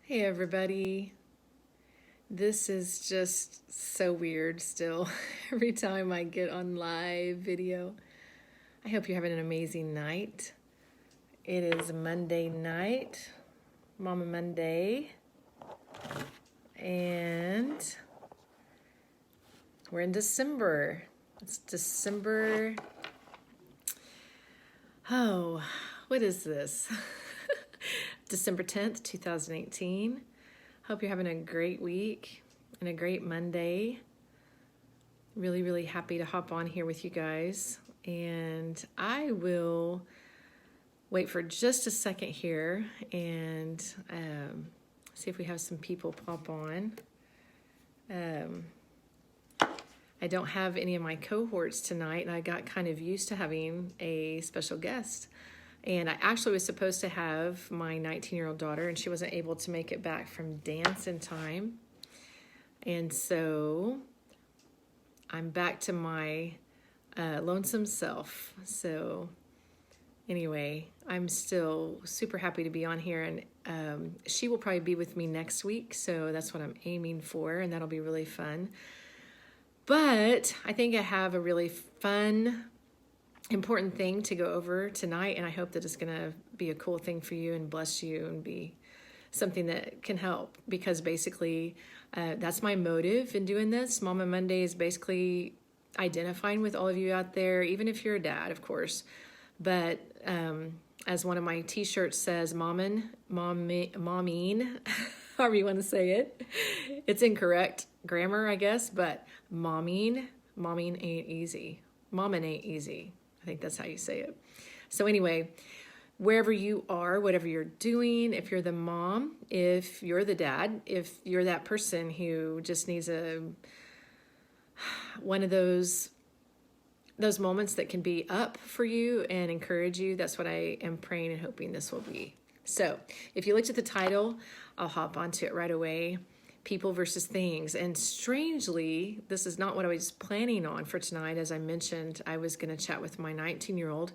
Hey everybody. This is just so weird still. Every time I get on live video. I hope you're having an amazing night. It is Monday night, Momma Monday, and we're in December. It's December. Oh, what is this? December 10th, 2018. Hope you're having a great week and a great Monday. Really, really happy to hop on here with you guys. And I will wait for just a second here and see if we have some people pop on. I don't have any of my cohorts tonight, and I got kind of used to having a special guest. And I actually was supposed to have my 19-year-old daughter, and she wasn't able to make it back from dance in time. And so I'm back to my lonesome self. So anyway, I'm still super happy to be on here, and she will probably be with me next week. So that's what I'm aiming for, and that'll be really fun. But I think I have a really fun, important thing to go over tonight, and I hope that it's going to be a cool thing for you and bless you and be something that can help, because basically that's my motive in doing this. Momma Monday is basically identifying with all of you out there, even if you're a dad, of course. But as one of my t-shirts says, momming, however you want to say it. It's incorrect grammar, I guess, but momming ain't easy. Momming ain't easy. I think that's how you say it. So anyway, wherever you are, whatever you're doing, if you're the mom, if you're the dad, if you're that person who just needs one of those moments that can be up for you and encourage you, that's what I am praying and hoping this will be. So if you looked at the title, I'll hop onto it right away. People versus things. And strangely, this is not what I was planning on for tonight. As I mentioned, I was going to chat with my 19-year-old.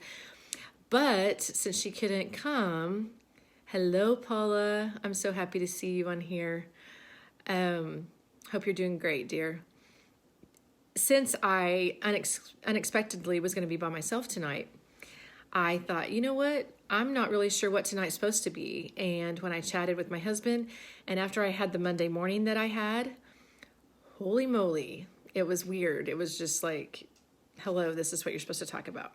But since she couldn't come, hello, Paula. I'm so happy to see you on here. Hope you're doing great, dear. Since I unexpectedly was going to be by myself tonight, I thought, you know what? I'm not really sure what tonight's supposed to be. And when I chatted with my husband, and after I had the Monday morning that I had, holy moly, it was weird. It was just like, hello, this is what you're supposed to talk about.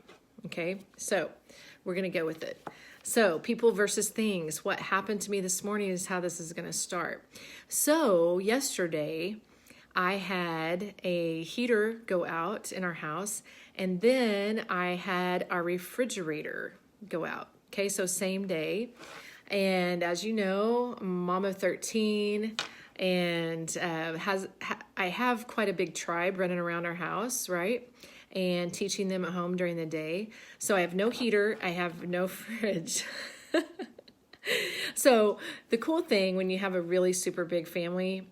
Okay, so we're going to go with it. So people versus things. What happened to me this morning is how this is going to start. So yesterday, I had a heater go out in our house, and then I had our refrigerator go out. Okay, so same day. And as you know, mom of 13, and I have quite a big tribe running around our house, right? And teaching them at home during the day. So I have no heater, I have no fridge. So the cool thing when you have a really super big family,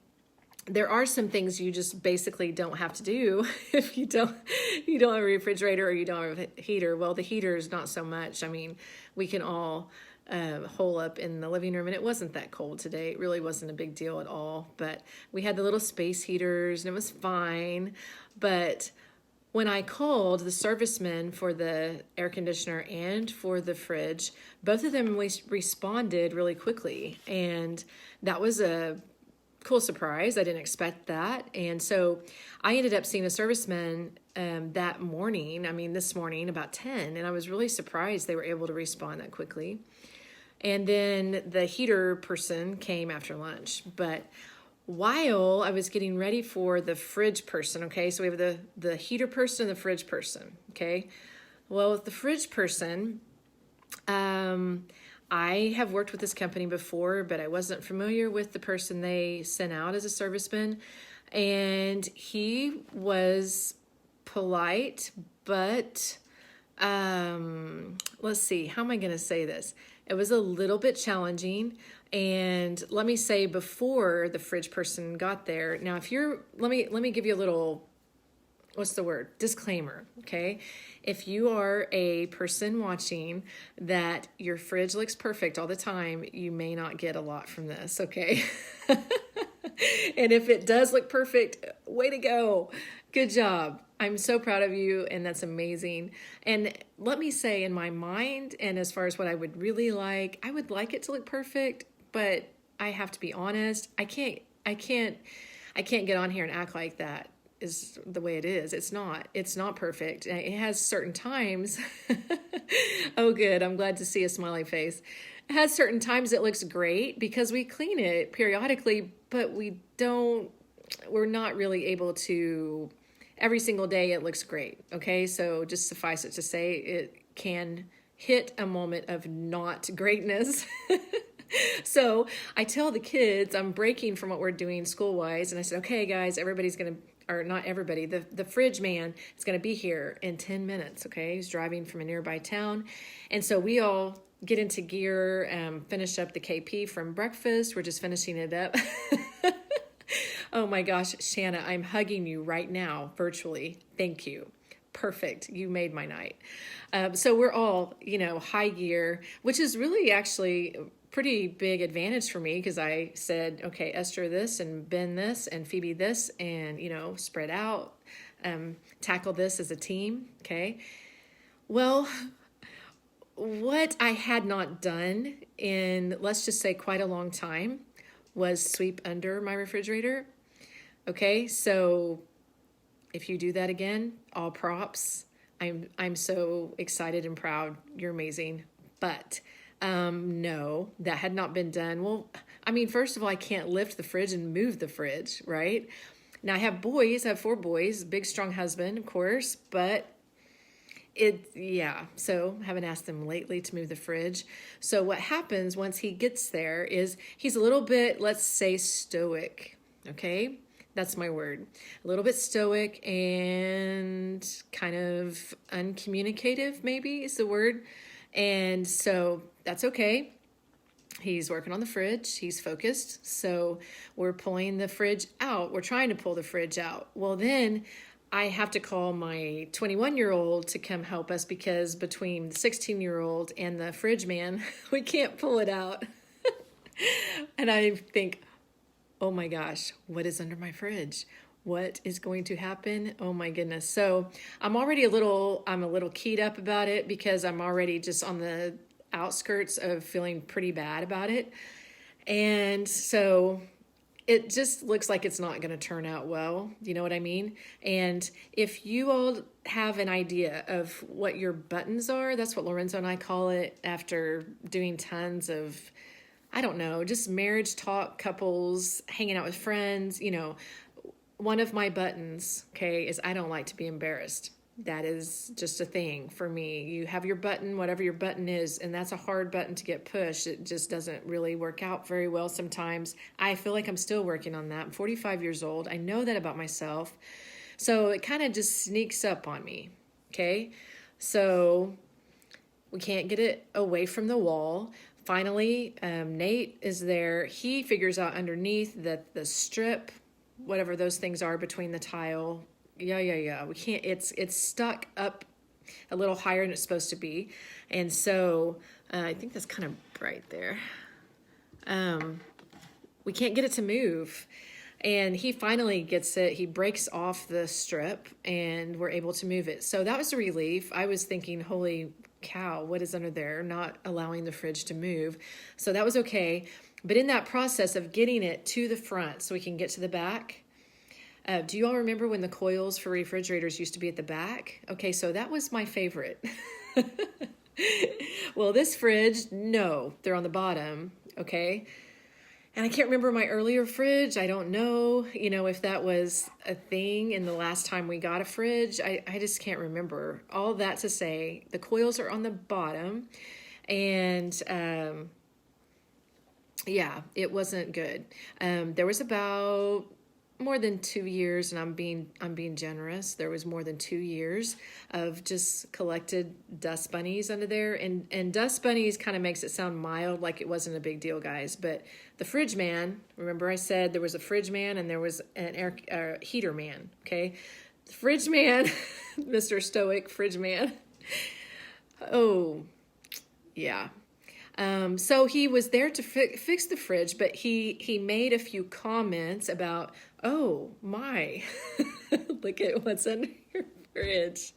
there are some things you just basically don't have to do if you don't have a refrigerator or you don't have a heater. Well, the heater is not so much. I mean, we can all hole up in the living room, and it wasn't that cold today. It really wasn't a big deal at all. But we had the little space heaters, and it was fine. But when I called the servicemen for the air conditioner and for the fridge, both of them responded really quickly, and that was a cool surprise. I didn't expect that. And so I ended up seeing a serviceman that morning, this morning about 10, and I was really surprised they were able to respond that quickly. And then the heater person came after lunch. But while I was getting ready for the fridge person, okay, so we have the heater person and the fridge person, okay? Well, with the fridge person, I have worked with this company before, but I wasn't familiar with the person they sent out as a serviceman. And he was polite, but let's see, how am I going to say this? It was a little bit challenging. And let me say, before the fridge person got there, now if you're, let me give you a little what's the word? Disclaimer, okay? If you are a person watching that your fridge looks perfect all the time, you may not get a lot from this, okay? And if it does look perfect, way to go. Good job. I'm so proud of you, and that's amazing. And let me say, in my mind, and as far as what I would really like, I would like it to look perfect, but I have to be honest. I can't get on here and act like that is the way it is. It's not perfect. It has certain times. Oh, good. I'm glad to see a smiley face. It has certain times it looks great because we clean it periodically, but we're not really able to, every single day it looks great. Okay. So just suffice it to say, it can hit a moment of not greatness. So I tell the kids I'm breaking from what we're doing school-wise, and I said, okay, guys, everybody's going to, or not everybody, the fridge man is going to be here in 10 minutes, okay? He's driving from a nearby town. And so we all get into gear, finish up the KP from breakfast. We're just finishing it up. Oh my gosh, Shanna, I'm hugging you right now, virtually. Thank you. Perfect. You made my night. So we're all, high gear, which is really actually pretty big advantage for me because I said, okay, Esther this and Ben this and Phoebe this and, spread out, tackle this as a team. Okay. Well, what I had not done in, let's just say, quite a long time was sweep under my refrigerator. Okay. So if you do that again, all props. I'm so excited and proud. You're amazing. But no, that had not been done. Well, I mean, first of all, I can't lift the fridge and move the fridge, right? Now I have 4 boys, big, strong husband, of course, but so haven't asked them lately to move the fridge. So what happens once he gets there is he's a little bit, let's say, stoic, okay? That's my word. A little bit stoic and kind of uncommunicative, maybe is the word. And so that's okay. He's working on the fridge. He's focused. So we're pulling the fridge out. We're trying to pull the fridge out. Well, then I have to call my 21-year-old to come help us because between the 16-year-old and the fridge man, we can't pull it out. And I think, oh my gosh, what is under my fridge? What is going to happen? Oh my goodness. So I'm a little keyed up about it because I'm already just on the outskirts of feeling pretty bad about it. And so it just looks like it's not going to turn out well. You know what I mean? And if you all have an idea of what your buttons are, that's what Lorenzo and I call it after doing tons of, I don't know, just marriage talk, couples, hanging out with friends, one of my buttons, okay, is I don't like to be embarrassed. That is just a thing for me. You have your button, whatever your button is, and that's a hard button to get pushed. It just doesn't really work out very well sometimes. I feel like I'm still working on that. I'm 45 years old. I know that about myself. So it kind of just sneaks up on me, okay? So we can't get it away from the wall. Finally, Nate is there. He figures out underneath that the strip, whatever those things are between the tile. Yeah. We can't, it's stuck up a little higher than it's supposed to be. And so I think that's kind of bright there. We can't get it to move. And he finally gets it. He breaks off the strip and we're able to move it. So that was a relief. I was thinking, holy cow, what is under there? Not allowing the fridge to move. So that was okay. But in that process of getting it to the front so we can get to the back, do you all remember when the coils for refrigerators used to be at the back? Okay, so that was my favorite. Well, this fridge, no, they're on the bottom, okay? And I can't remember my earlier fridge. I don't know, if that was a thing in the last time we got a fridge. I just can't remember. All that to say, the coils are on the bottom, and it wasn't good. There was about more than 2 years, and I'm being generous. There was more than 2 years of just collected dust bunnies under there, and dust bunnies kind of makes it sound mild, like it wasn't a big deal, guys. But the fridge man, remember I said there was a fridge man and there was an heater man. Okay, Fridge man, Mr. Stoic Fridge man. Oh, yeah. So he was there to fix the fridge, but he made a few comments about, oh my, look at what's under your fridge.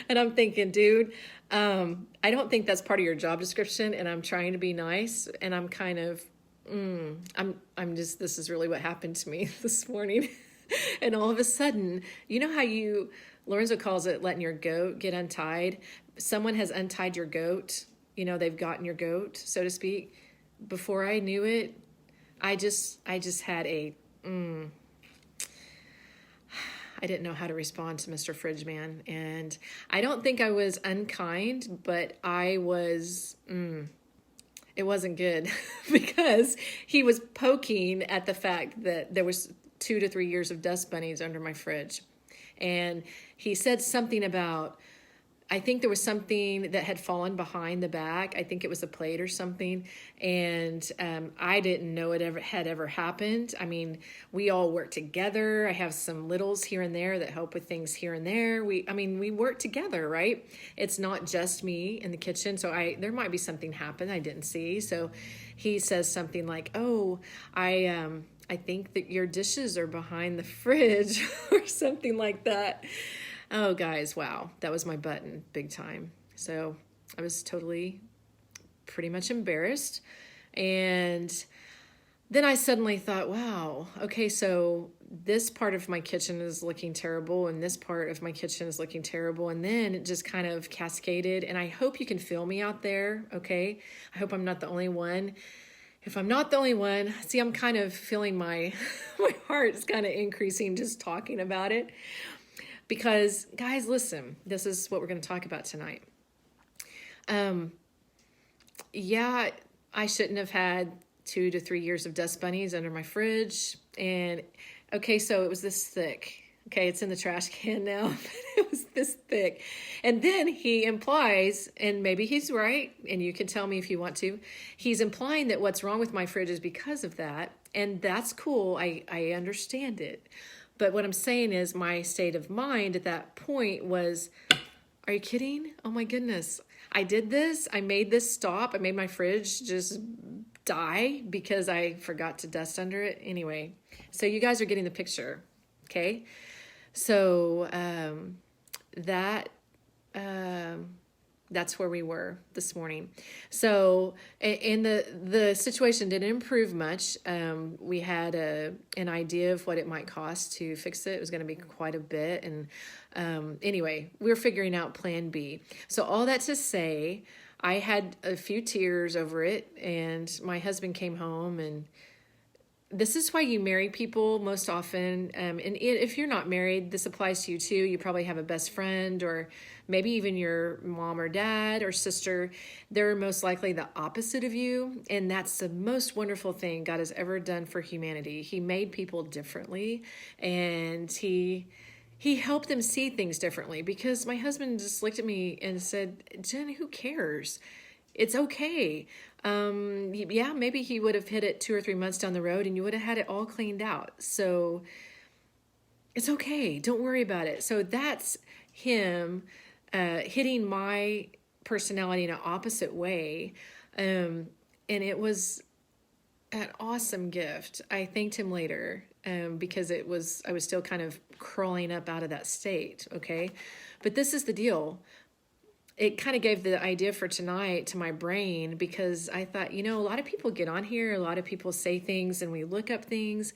And I'm thinking, dude, I don't think that's part of your job description, and I'm trying to be nice, and I'm kind of, I'm just, this is really what happened to me this morning. And all of a sudden, you know how Lorenzo calls it letting your goat get untied. Someone has untied your goat. You know, they've gotten your goat, so to speak. Before I knew it, I just had I didn't know how to respond to Mr. Fridge Man. And I don't think I was unkind, but I was, it wasn't good because he was poking at the fact that there was 2 to 3 years of dust bunnies under my fridge. And he said something about, I think there was something that had fallen behind the back. I think it was a plate or something. And I didn't know it had ever happened. I mean, we all work together. I have some littles here and there that help with things here and there. We work together, right? It's not just me in the kitchen. So there might be something happen I didn't see. So he says something like, oh, I think that your dishes are behind the fridge or something like that. Oh, guys, wow. That was my button big time. So I was totally pretty much embarrassed. And then I suddenly thought, wow, okay, so this part of my kitchen is looking terrible and this part of my kitchen is looking terrible. And then it just kind of cascaded. And I hope you can feel me out there, okay? I hope I'm not the only one. If I'm not the only one, see, I'm kind of feeling my heart is kind of increasing just talking about it. Because, guys, listen, this is what we're going to talk about tonight. Yeah, I shouldn't have had 2 to 3 years of dust bunnies under my fridge. And, okay, so it was this thick. Okay, it's in the trash can now. It was this thick. And then he implies, and maybe he's right, and you can tell me if you want to, he's implying that what's wrong with my fridge is because of that. And that's cool. I understand it. But what I'm saying is my state of mind at that point was, are you kidding? Oh my goodness. I did this. I made this stop. I made my fridge just die because I forgot to dust under it. Anyway, so you guys are getting the picture. Okay. So that's where we were this morning. So, and the situation didn't improve much. We had an idea of what it might cost to fix it. It was going to be quite a bit. And anyway, we were figuring out plan B. So all that to say, I had a few tears over it, and my husband came home, and this is why you marry people most often. And if you're not married, this applies to you too. You probably have a best friend, or maybe even your mom or dad or sister. They're most likely the opposite of you. And that's the most wonderful thing God has ever done for humanity. He made people differently, and he helped them see things differently. Because my husband just looked at me and said, Jen, who cares? It's okay. Yeah, maybe he would have hit it 2 or 3 months down the road and you would have had it all cleaned out. So it's okay. Don't worry about it. So that's him hitting my personality in an opposite way. And it was an awesome gift. I thanked him later because I was still kind of crawling up out of that state. Okay. But this is the deal. It kind of gave the idea for tonight to my brain, because I thought, a lot of people get on here, a lot of people say things, and we look up things.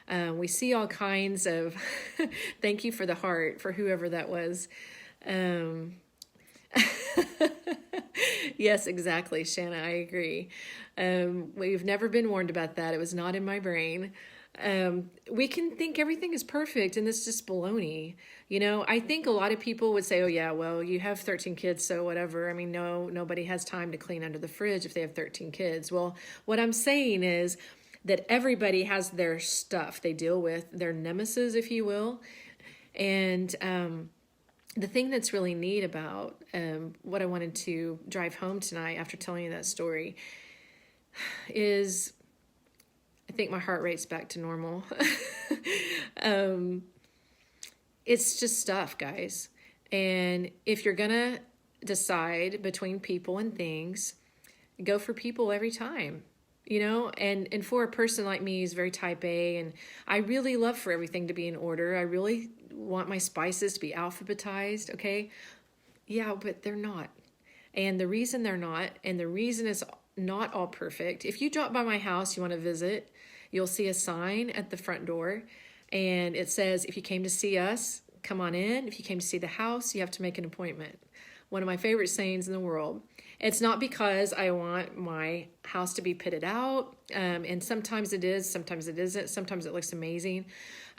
We see all kinds of, thank you for the heart, for whoever that was. Yes, exactly, Shanna, I agree. We've never been warned about that. It was not in my brain. We can think everything is perfect, and it's just baloney. I think a lot of people would say, oh yeah, well, you have 13 kids, so whatever. I mean, no, nobody has time to clean under the fridge if they have 13 kids. Well, what I'm saying is that everybody has their stuff they deal with, their nemesis, if you will. And the thing that's really neat about what I wanted to drive home tonight after telling you that story is, I think my heart rate's back to normal. it's just stuff, guys. And if you're going to decide between people and things, go for people every time. And for a person like me who's very type A, and I really love for everything to be in order. I really want my spices to be alphabetized, okay? Yeah, but they're not. And the reason they're not, and the reason it's not all perfect, if you drop by my house, you want to visit, you'll see a sign at the front door, and it says, if you came to see us, come on in. If you came to see the house, you have to make an appointment. One of my favorite sayings in the world. It's not because I want my house to be pitted out, and sometimes it is, sometimes it isn't, sometimes it looks amazing,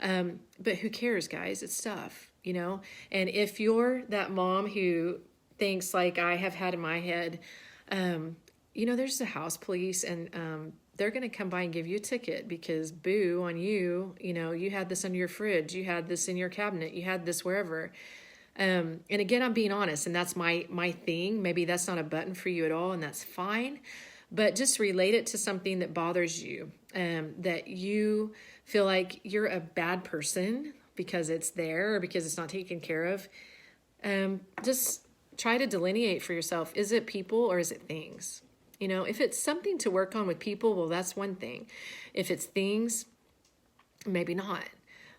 but who cares, guys? It's stuff, And if you're that mom who thinks like I have had in my head, there's the house police, and they're going to come by and give you a ticket because boo on you, you had this under your fridge, you had this in your cabinet, you had this wherever. And again, I'm being honest, and that's my thing. Maybe that's not a button for you at all, and that's fine. But just relate it to something that bothers you, that you feel like you're a bad person because it's there or because it's not taken care of. Just try to delineate for yourself. Is it people or is it things? If it's something to work on with people, well, that's one thing. If it's things, maybe not.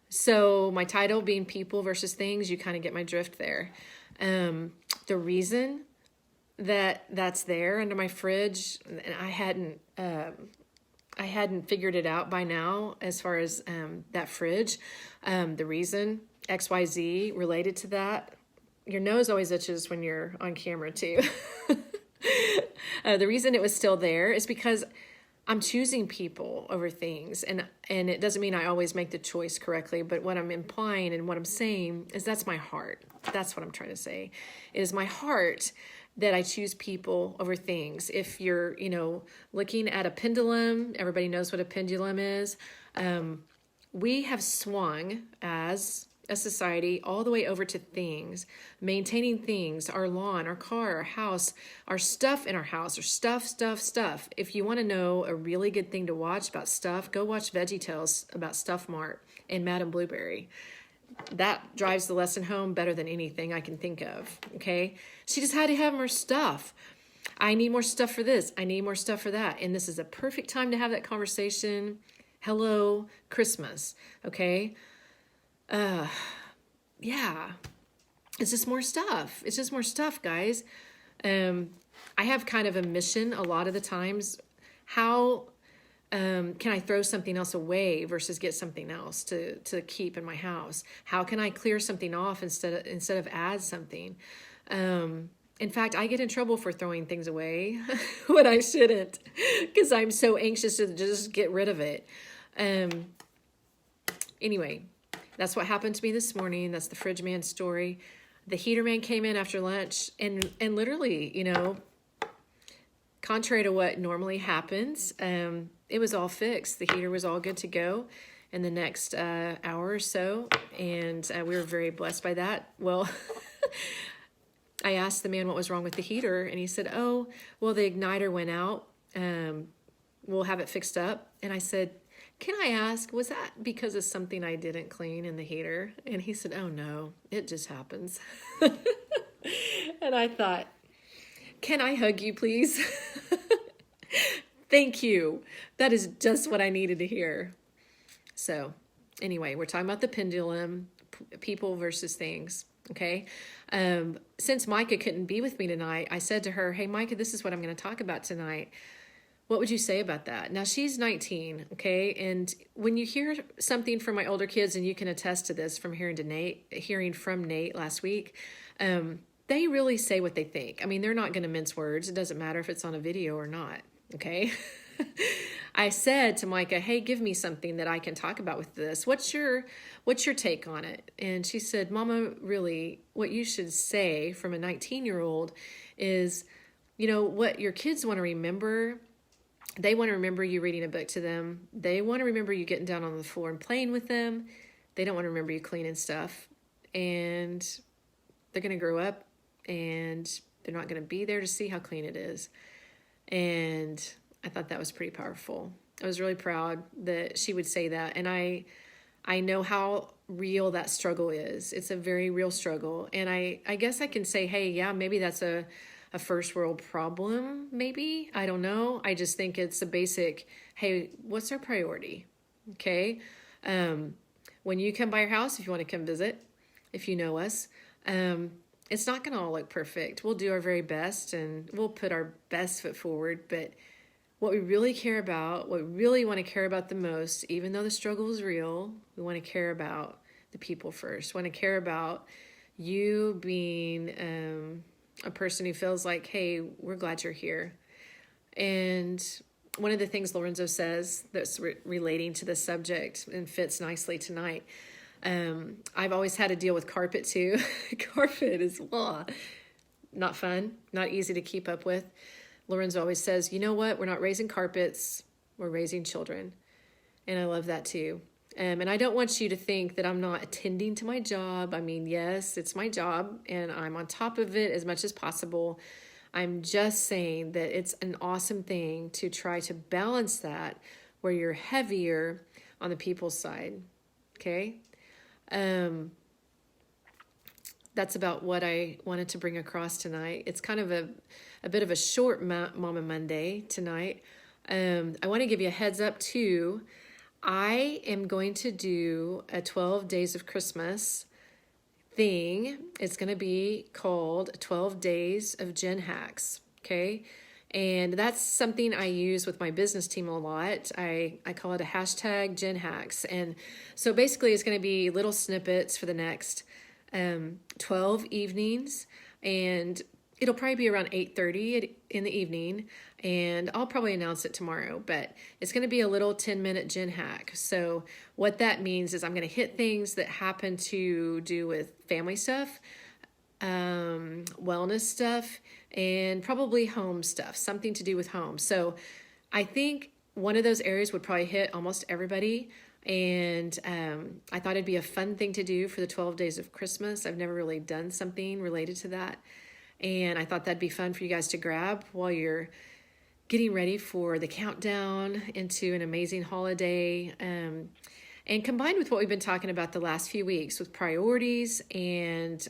So my title being people versus things, you kind of get my drift there. The reason that that's there under my fridge, and I hadn't figured it out by now as far as that fridge. The reason XYZ related to that, your nose always itches when you're on camera too. The reason it was still there is because I'm choosing people over things, and it doesn't mean I always make the choice correctly, but what I'm implying and what I'm saying is that's my heart. That's what I'm trying to say. It is my heart that I choose people over things. If you're, looking at a pendulum, everybody knows what a pendulum is. We have swung as a society all the way over to things, maintaining things, our lawn, our car, our house, our stuff in our house, or stuff. If you want to know a really good thing to watch about stuff, go watch VeggieTales about Stuff Mart and Madame Blueberry. That drives the lesson home better than anything I can think of, okay? She just had to have more stuff. I need more stuff for this. I need more stuff for that. And this is a perfect time to have that conversation. Hello, Christmas, okay? Yeah, it's just more stuff. It's just more stuff, guys. I have kind of a mission a lot of the times. How can I throw something else away versus get something else to keep in my house? How can I clear something off instead of add something? In fact, I get in trouble for throwing things away when I shouldn't because I'm so anxious to just get rid of it. Anyway, that's what happened to me this morning. That's the fridge man story. The heater man came in after lunch and literally, contrary to what normally happens, it was all fixed. The heater was all good to go in the next hour or so, and we were very blessed by that. Well, I asked the man what was wrong with the heater, and he said, oh, well, the igniter went out. We'll have it fixed up. And I said, can I ask, was that because of something I didn't clean in the heater? And he said, oh, no, it just happens. And I thought, can I hug you, please? Thank you. That is just what I needed to hear. So anyway, we're talking about the pendulum, people versus things, okay? Since Micah couldn't be with me tonight, I said to her, hey, Micah, this is what I'm going to talk about tonight. What would you say about that? Now, she's 19, okay? And when you hear something from my older kids, and you can attest to this from hearing from Nate last week, they really say what they think. I mean, they're not going to mince words. It doesn't matter if it's on a video or not, okay? I said to Micah, hey, give me something that I can talk about with this. What's your take on it? And she said, Mama, really, what you should say from a 19-year-old is, what your kids want to remember. They want to remember you reading a book to them. They want to remember you getting down on the floor and playing with them. They don't want to remember you cleaning stuff. And they're going to grow up and they're not going to be there to see how clean it is. And I thought that was pretty powerful. I was really proud that she would say that. And I know how real that struggle is. It's a very real struggle. And I guess I can say, hey, yeah, maybe that's a first world problem, maybe. I don't know. I just think it's a basic, hey, what's our priority? Okay. When you come by our house, if you want to come visit, if you know us, it's not going to all look perfect. We'll do our very best and we'll put our best foot forward. But what we really care about, what we really want to care about the most, even though the struggle is real, we want to care about the people first. We want to care about you being a person who feels like, hey, we're glad you're here. And one of the things Lorenzo says that's relating to the subject and fits nicely tonight, I've always had to deal with carpet too. Carpet is not fun, not easy to keep up with. Lorenzo always says, you know what? We're not raising carpets. We're raising children. And I love that too. And I don't want you to think that I'm not attending to my job. I mean, yes, it's my job and I'm on top of it as much as possible. I'm just saying that it's an awesome thing to try to balance that where you're heavier on the people's side. Okay? That's about what I wanted to bring across tonight. It's kind of a bit of a short Momma Monday tonight. I want to give you a heads up too. I am going to do a 12 Days of Christmas thing. It's going to be called 12 Days of Gen Hacks. Okay. And that's something I use with my business team a lot. I call it a hashtag Gen Hacks. And so basically it's going to be little snippets for the next 12 evenings, and it'll probably be around 8:30 in the evening, and I'll probably announce it tomorrow, but it's going to be a little 10-minute gen hack. So what that means is I'm going to hit things that happen to do with family stuff, wellness stuff, and probably home stuff, something to do with home. So I think one of those areas would probably hit almost everybody. And I thought it'd be a fun thing to do for the 12 days of Christmas. I've never really done something related to that. And I thought that'd be fun for you guys to grab while you're getting ready for the countdown into an amazing holiday. And combined with what we've been talking about the last few weeks with priorities and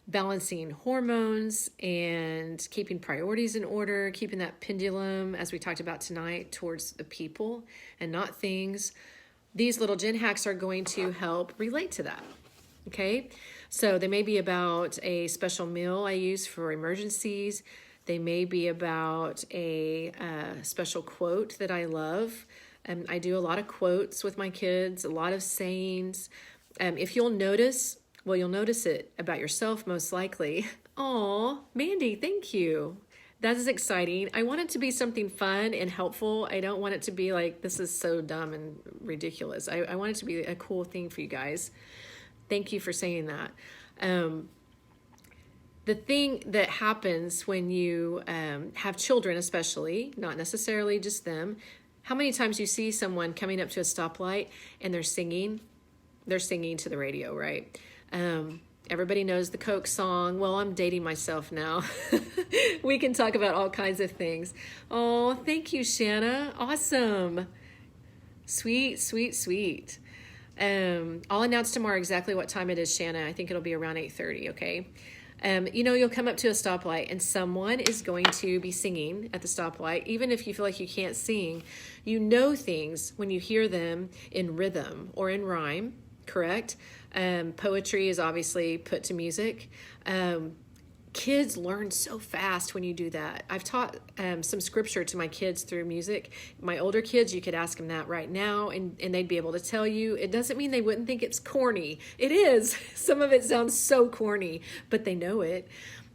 balancing hormones and keeping priorities in order, keeping that pendulum, as we talked about tonight, towards the people and not things. These little gen hacks are going to help relate to that. Okay, so they may be about a special meal I use for emergencies. They may be about a special quote that I love. I do a lot of quotes with my kids, a lot of sayings. If you'll notice, well, you'll notice it about yourself most likely. Aw, Mandy, thank you. That is exciting. I want it to be something fun and helpful. I don't want it to be like, this is so dumb and ridiculous. I want it to be a cool thing for you guys. Thank you for saying that. The thing that happens when you have children, especially, not necessarily just them, how many times you see someone coming up to a stoplight and they're singing to the radio, right? Everybody knows the Coke song. Well, I'm dating myself now. We can talk about all kinds of things. Oh, thank you, Shanna. Awesome. Sweet, sweet, sweet. I'll announce tomorrow exactly what time it is, Shanna. I think it'll be around 8:30, okay? You'll come up to a stoplight and someone is going to be singing at the stoplight. Even if you feel like you can't sing, you know things when you hear them in rhythm or in rhyme, correct? Poetry is obviously put to music. Kids learn so fast when you do that. I've taught some scripture to my kids through music. My older kids, you could ask them that right now and they'd be able to tell you. It doesn't mean they wouldn't think it's corny. It is. Some of it sounds so corny, but they know it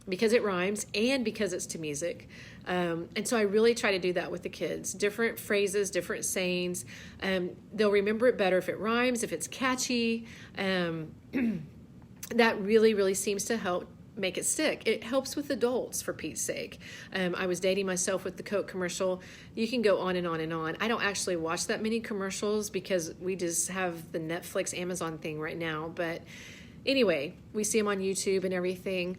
because it rhymes and because it's to music. And so I really try to do that with the kids. Different phrases, different sayings. They'll remember it better if it rhymes, if it's catchy. That really, really seems to help make it stick. It helps with adults, for Pete's sake. I was dating myself with the Coke commercial. You can go on and on and on. I don't actually watch that many commercials because we just have the Netflix, Amazon thing right now. But anyway, we see them on YouTube and everything.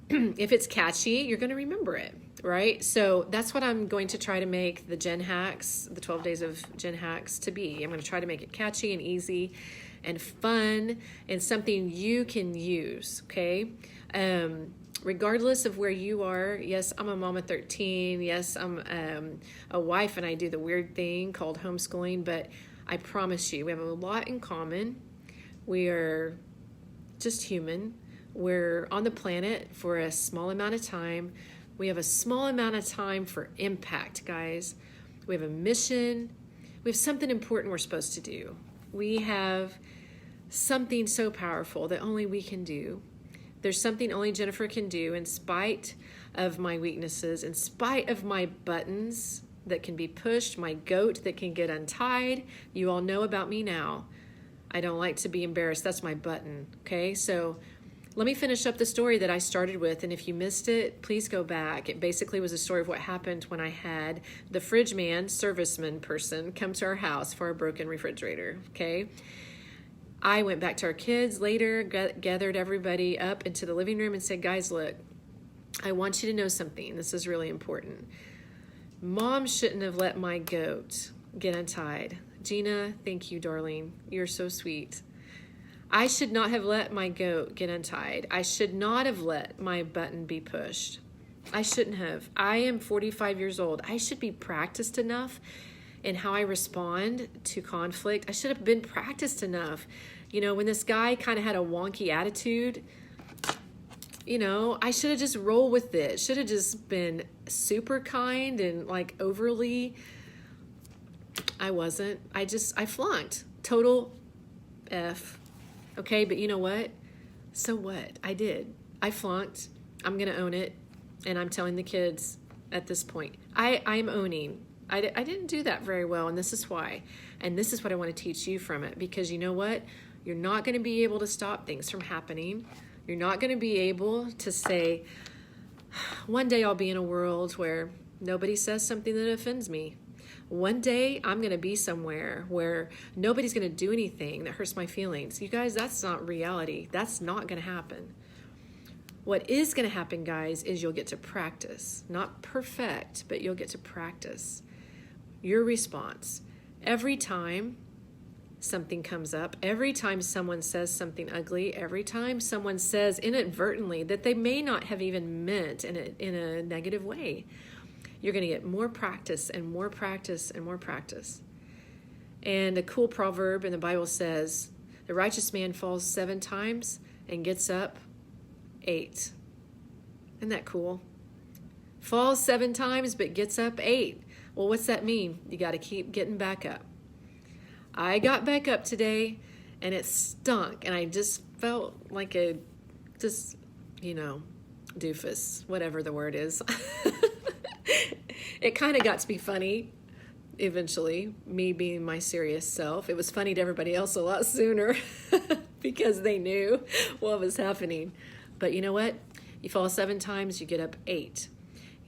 if it's catchy, you're going to remember it, right? So that's what I'm going to try to make the Gen Hacks, the 12 days of Gen Hacks to be. I'm going to try to make it catchy and easy and fun and something you can use, okay? Regardless of where you are. Yes, I'm a mom of 13. Yes, I'm a wife and I do the weird thing called homeschooling, but I promise you, we have a lot in common. We are just human. We're on the planet for a small amount of time. We have a small amount of time for impact, guys. We have a mission. We have something important we're supposed to do. We have something so powerful that only we can do. There's something only Jennifer can do in spite of my weaknesses, in spite of my buttons that can be pushed, my goat that can get untied. You all know about me now. I don't like to be embarrassed. That's my button, okay? So let me finish up the story that I started with, and if you missed it, please go back. It basically was a story of what happened when I had the fridge man, serviceman person, come to our house for a broken refrigerator, okay? I went back to our kids later, gathered everybody up into the living room and said, guys, look, I want you to know something. This is really important. Mom shouldn't have let my goat get untied. Gina, thank you, darling. You're so sweet. I should not have let my goat get untied. I should not have let my button be pushed. I shouldn't have. I am 45 years old. I should be practiced enough in how I respond to conflict. I should have been practiced enough. You know, when this guy kind of had a wonky attitude, you know, I should have just rolled with it. Should have just been super kind and like overly. I wasn't. I flunked. Total F. Okay, but you know what? So what? I did. I flunked. I'm going to own it. And I'm telling the kids at this point, I'm owning. I didn't do that very well, and this is why. And this is what I want to teach you from it, because you know what? You're not going to be able to stop things from happening. You're not going to be able to say, one day I'll be in a world where nobody says something that offends me. One day I'm going to be somewhere where nobody's going to do anything that hurts my feelings. You guys, that's not reality. That's not going to happen. What is going to happen, guys, is you'll get to practice. Not perfect, but you'll get to practice your response. Every time something comes up, every time someone says something ugly, every time someone says inadvertently that they may not have even meant in a negative way, you're going to get more practice and more practice and more practice. And a cool proverb in the Bible says, the righteous man falls 7 times and gets up 8. Isn't that cool? Falls 7 times but gets up 8. Well, what's that mean? You got to keep getting back up. I got back up today and it stunk and I just felt like a doofus, whatever the word is. It kind of got to be funny eventually, me being my serious self. It was funny to everybody else a lot sooner because they knew what was happening. But you know what? You fall 7 times, you get up 8.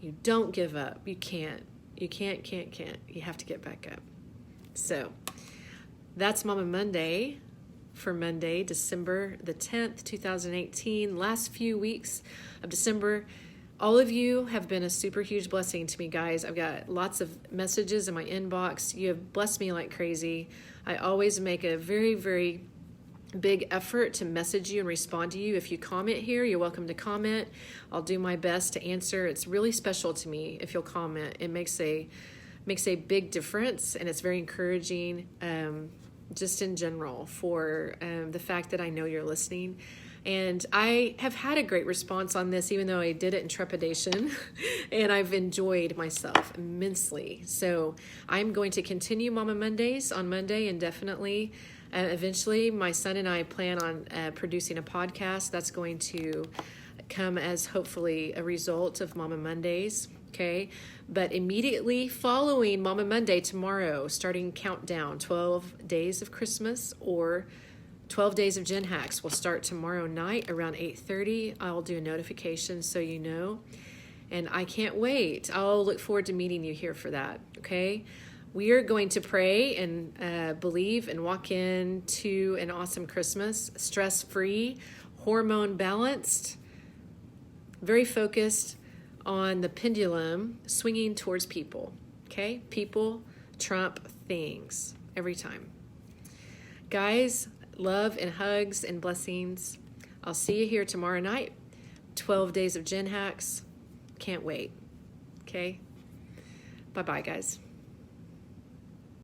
You don't give up. You can't. You can't. You have to get back up. So that's Momma Monday for Monday, December the 10th, 2018. Last few weeks of December. All of you have been a super huge blessing to me, guys. I've got lots of messages in my inbox. You have blessed me like crazy. I always make a very, very big effort to message you and respond to you. If you comment here, you're welcome to comment. I'll do my best to answer. It's really special to me if you'll comment. It makes a big difference, and it's very encouraging just in general for the fact that I know you're listening. And I have had a great response on this, even though I did it in trepidation, and I've enjoyed myself immensely. So I'm going to continue Momma Mondays on Monday, and definitely eventually my son and I plan on producing a podcast that's going to come as hopefully a result of Momma Mondays. Okay, but immediately following Momma Monday tomorrow, starting countdown, 12 days of Christmas or 12 days of Gen Hacks will start tomorrow night around 8:30. I'll do a notification so you know. And I can't wait. I'll look forward to meeting you here for that, okay? We are going to pray and believe and walk into an awesome Christmas, stress-free, hormone-balanced, very focused on the pendulum swinging towards people. Okay? People trump things every time. Guys, love and hugs and blessings. I'll see you here tomorrow night. 12 days of Gen Hacks. Can't wait. Okay? Bye-bye, guys.